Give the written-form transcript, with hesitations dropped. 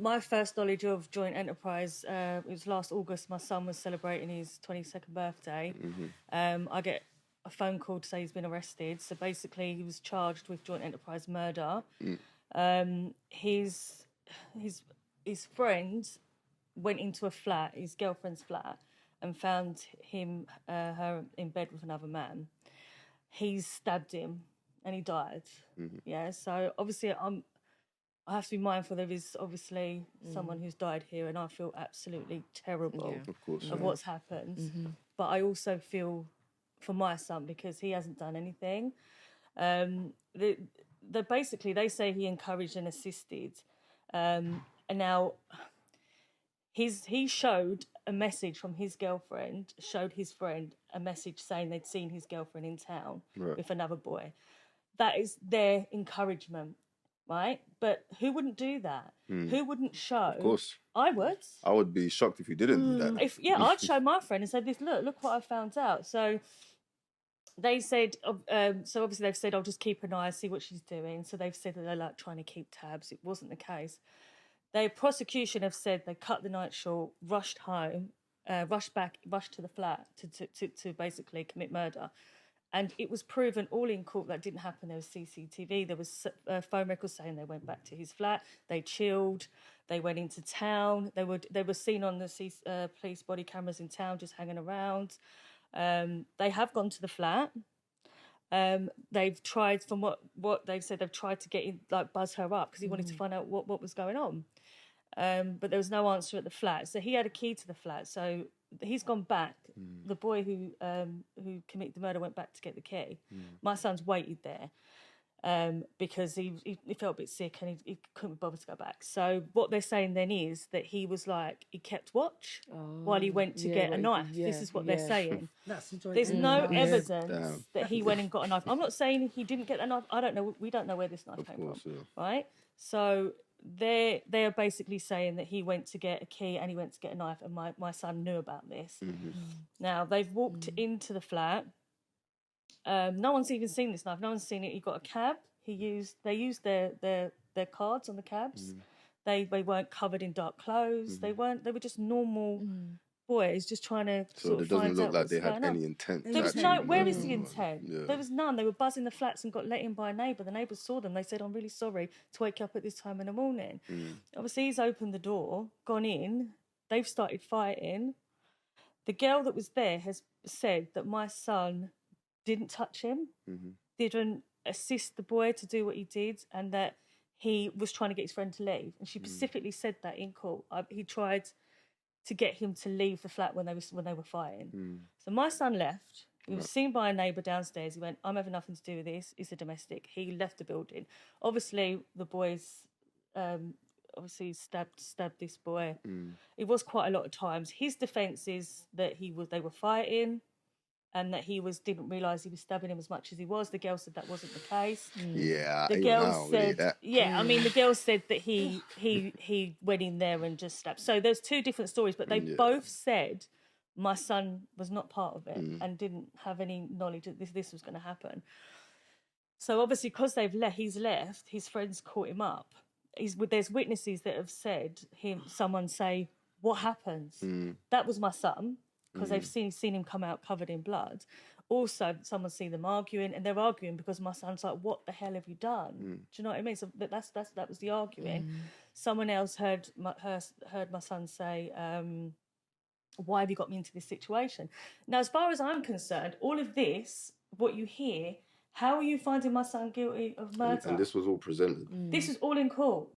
My first knowledge of joint enterprise, it was last August. My son was celebrating his 22nd birthday. I get a phone call to say he's been arrested. So basically, he was charged with joint enterprise murder. His friend went into a flat, his girlfriend's flat, and found her in bed with another man. He stabbed him, and he died. Yeah. So obviously, I have to be mindful there is obviously someone who's died here, and I feel absolutely terrible of what's happened. But I also feel for my son because he hasn't done anything. Basically they say he encouraged and assisted, and now he showed a message from his girlfriend, showed his friend a message saying they'd seen his girlfriend in town with another boy. That is their encouragement. Right, but who wouldn't do that? Who wouldn't show? Of course, I would. I would be shocked if you didn't do that. I'd show my friend and say, look what I found out." So they said, so obviously they've said, "I'll just keep an eye, see what she's doing." So they've said that they're like trying to keep tabs. It wasn't the case. The prosecution have said they cut the night short, rushed home, rushed to the flat to basically commit murder. And it was proven all in court that didn't happen. There was CCTV. There was phone records saying they went back to his flat. They chilled. They went into town. They were seen on the police body cameras in town, just hanging around. They have gone to the flat. They've tried, from what they've said, they've tried to get in, like buzz her up because he wanted to find out what was going on. But there was no answer at the flat. So he had a key to the flat. So he's gone back. The boy who committed the murder went back to get the key. My son's waited there because he felt a bit sick and he couldn't bother to go back. So what they're saying then is that he was like, he kept watch while he went to get a knife. This is what they're saying. There's no evidence that he went and got a knife. I'm not saying he didn't get a knife. I don't know. We don't know where this knife came from. Right? So they're basically saying that he went to get a key and he went to get a knife, and my son knew about this. Now they've walked into the flat. No one's even seen this knife. No one's seen it. He got a cab. They used their cards on the cabs. They weren't covered in dark clothes. They were just normal boys just trying to sort of find out. So it doesn't look like they had any intent. There was no. Where is the intent? There was none. They were buzzing the flats and got let in by a neighbour. The neighbours saw them. They said, "I'm really sorry to wake you up at this time in the morning." Obviously, he's opened the door, gone in. They've started fighting. The girl that was there has said that my son didn't touch him, didn't assist the boy to do what he did, and that he was trying to get his friend to leave. And she specifically said that in court. He tried to get him to leave the flat when they were fighting. So my son left. He was seen by a neighbour downstairs. He went, "I'm having nothing to do with this. It's a domestic." He left the building. Obviously, the boys stabbed this boy. It was quite a lot of times. His defence is that they were fighting, and that he didn't realise he was stabbing him as much as he was. The girl said that wasn't the case. Yeah, the girl said, I mean, the girl said that he went in there and just stabbed. So there's two different stories, but they both said my son was not part of it and didn't have any knowledge that this was going to happen. So obviously, because he's left, his friends caught him up. There's witnesses that have said someone say, "What happened?" That was my son. Because they've seen him come out covered in blood. Also, someone's seen them arguing, and they're arguing because my son's like, "What the hell have you done?" Do you know what I mean? So that was the arguing. Someone else heard my son say, "Why have you got me into this situation?" Now, as far as I'm concerned, all of this, what you hear, how are you finding my son guilty of murder? And this was all presented. This is all in court.